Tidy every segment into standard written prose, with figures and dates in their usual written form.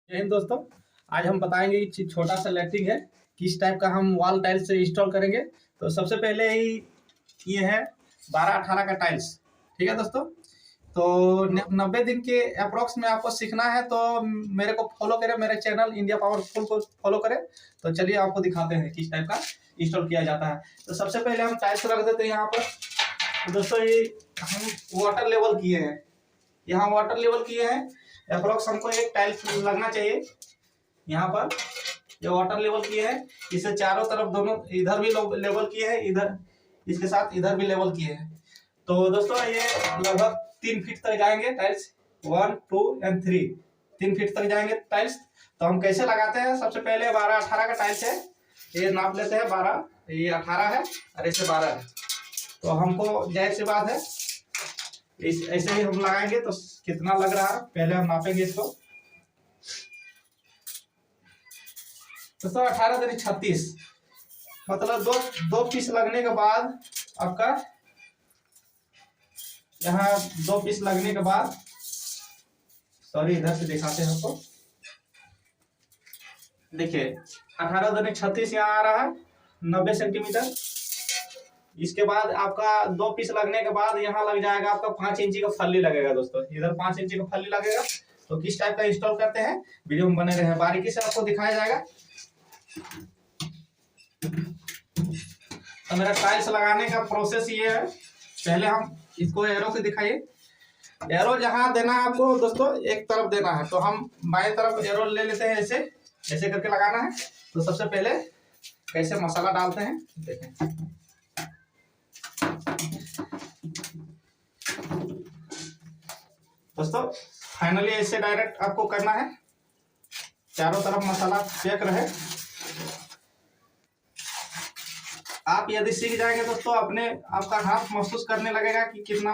जय हिंद दोस्तों। आज हम बताएंगे कि छोटा सा लेटरिंग है, किस टाइप का हम वॉल टाइल्स से इंस्टॉल करेंगे। तो सबसे पहले ही ये है 12-18 का टाइल्स। ठीक है दोस्तों, तो 90 दिन के अप्रोक्स में आपको सीखना है, तो मेरे को फॉलो करें, मेरे चैनल इंडिया पावरफुल को फॉलो करें। तो चलिए आपको दिखाते हैं किस टाइप का इंस्टॉल किया जाता है। तो सबसे पहले हम टाइल्स रख देते हैं यहाँ पर। तो दोस्तों ये हम वाटर लेवल किए हैं, यहाँ वाटर लेवल किए हैं। अप्रोक्स हमको एक टाइल्स लगना चाहिए यहाँ पर। ये वाटर लेवल किए हैं, इसे चारों तरफ दोनों इधर भी लेवल किए हैं, इधर इसके साथ इधर भी लेवल किए हैं। तो दोस्तों ये लगभग 3 फीट तक जाएंगे टाइल्स, 1 2 एंड 3, 3 फीट तक जाएंगे टाइल्स। तो हम कैसे लगाते हैं, सबसे पहले 12-18 का टाइल्स है, ये नाप लेते हैं 12, ये 18 है और ऐसे 12 है। तो हमको जाहिर सी बात है ऐसे ही हम लगाएंगे। तो कितना लग रहा है पहले हम नापेंगे इसको। तो 18 दूनी 36, मतलब दो पीस लगने के बाद आपका यहाँ 2 पीस लगने के बाद, सॉरी इधर से दिखाते हैं आपको। देखिए 18 दूनी 36 यहाँ आ रहा है 90 सेंटीमीटर। इसके बाद आपका 2 पीस लगने के बाद यहाँ लग जाएगा आपका 5 इंची का फल्ली लगेगा दोस्तों, इधर 5 इंची का फल्ली लगेगा। तो किस टाइप का इंस्टॉल करते हैं वीडियो में बने रहे, बारीकी से आपको दिखाया जाएगा। तो मेरा टाइल्स लगाने का प्रोसेस ये है, पहले हम इसको एरो से दिखाइए। एरो जहां देना है आपको दोस्तों, एक तरफ देना है, तो हम बाएं तरफ एरो ले लेते हैं, ऐसे ऐसे करके लगाना है। तो सबसे पहले कैसे मसाला डालते हैं देखें। दोस्तों फाइनली ऐसे डायरेक्ट आपको करना है, चारों तरफ मसाला चेक रहे। आप यदि सीख जाएंगे दोस्तों, अपने आपका हाथ महसूस करने लगेगा कि कितना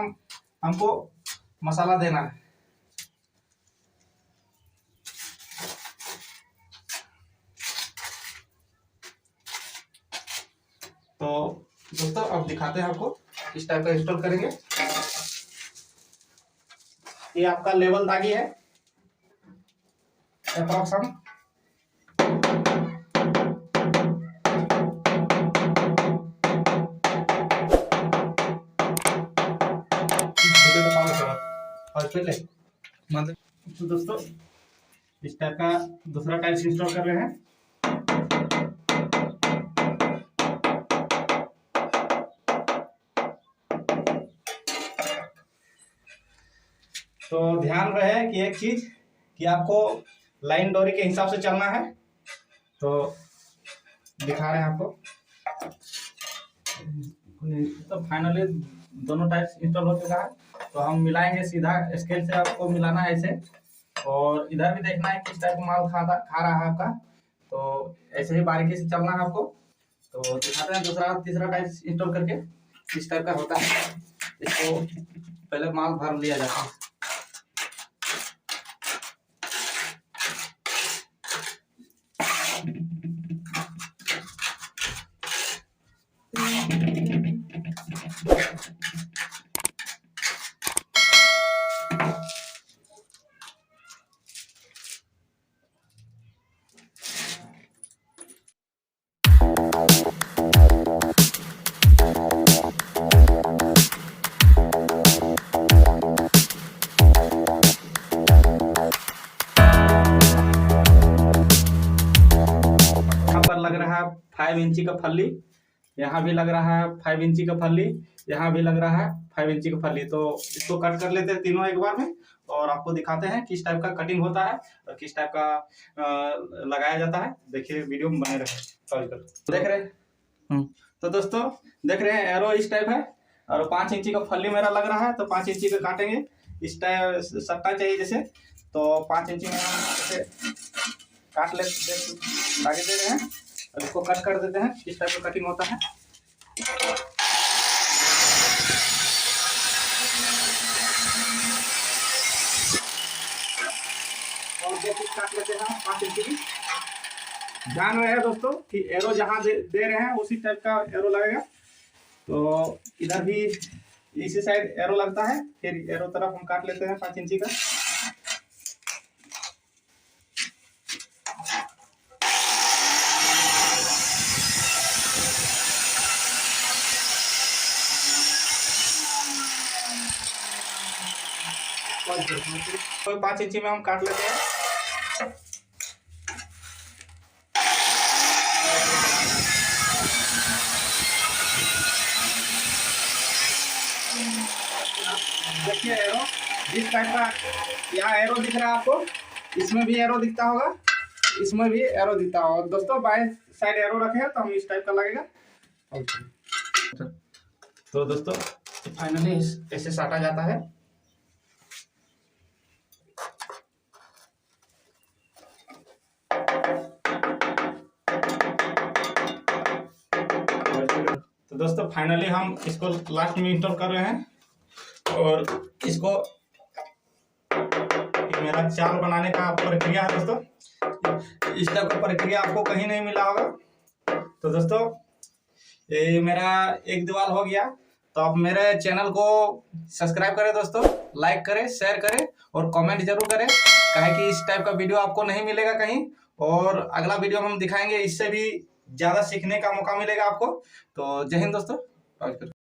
हमको मसाला देना है। तो दोस्तों अब दिखाते हैं आपको किस टाइप का इंस्टॉल करेंगे। ये आपका लेवल दागी है, अप्रॉक्स हम तो दोस्तों इस टाइप का दूसरा टाइल्स इंस्टॉल कर रहे हैं। तो ध्यान रहे कि एक चीज कि आपको लाइन डोरी के हिसाब से चलना है। तो दिखा रहे हैं आपको। तो फाइनली दोनों टाइप्स इंस्टॉल हो चुका है। तो हम मिलाएंगे, सीधा स्केल से आपको मिलाना है ऐसे, और इधर भी देखना है किस टाइप का माल खा रहा है आपका। तो ऐसे ही बारीकी से चलना है आपको। तो दिखाते हैं दूसरा तीसरा टाइप इंस्टॉल करके किस टाइप का होता है। इसको पहले माल भर लिया जाता है। लग रहा है 5 इंची का फल्ली, यहाँ भी लग रहा है 5 इंची का फल्ली, यहाँ भी लग रहा है 5 इंची का फल्ली। तो इसको कट कर लेते हैं तीनों एक बार में, और आपको दिखाते हैं किस टाइप का कटिंग होता है और किस टाइप का लगाया जाता है। देखिए वीडियो में बने रहे। देख रहे हैं। तो दोस्तों देख रहे हैं एरो इस टाइप है, और 5 इंची का फल्ली मेरा लग रहा है। तो 5 इंची का काटेंगे, इस टाइप सट्टा चाहिए जैसे। तो 5 इंची में हम काट लेते आगे दे रहे हैं, और इसको कट कर देते हैं। किस टाइप का कटिंग होता है। और 2 पीस काट लेते हैं 5 इंची की। ध्यान रहे दोस्तों कि एरो जहां दे रहे हैं उसी टाइप का एरो लगेगा। तो इधर भी इसी साइड एरो लगता है, फिर एरो तरफ हम काट लेते हैं 5 इंची का। कोई 5 इंची में हम काट लेते हैं। देखिए एरो जिस टाइप का यहाँ एरो दिख रहा है आपको, इसमें भी एरो दिखता होगा, इसमें भी एरो दिखता होगा दोस्तों। बाएं साइड एरो रखे हैं तो हम इस टाइप का लगेगा। तो दोस्तों फाइनली ऐसे साटा जाता है। तो दोस्तों फाइनली हम इसको लास्ट में इंस्टॉल कर रहे हैं, और इसको मेरा चाल बनाने का प्रक्रिया है दोस्तों। इस टाइप का प्रक्रिया आपको कहीं नहीं मिला होगा। तो दोस्तों ये मेरा एक दीवार हो गया। तो आप मेरे चैनल को सब्सक्राइब करें दोस्तों, लाइक करें, शेयर करें और कमेंट जरूर करें, काहे कि इस टाइप का वीडियो आपको नहीं मिलेगा कहीं। और अगला वीडियो हम दिखाएंगे, इससे भी ज़्यादा सीखने का मौका मिलेगा आपको। तो जय हिंद दोस्तों।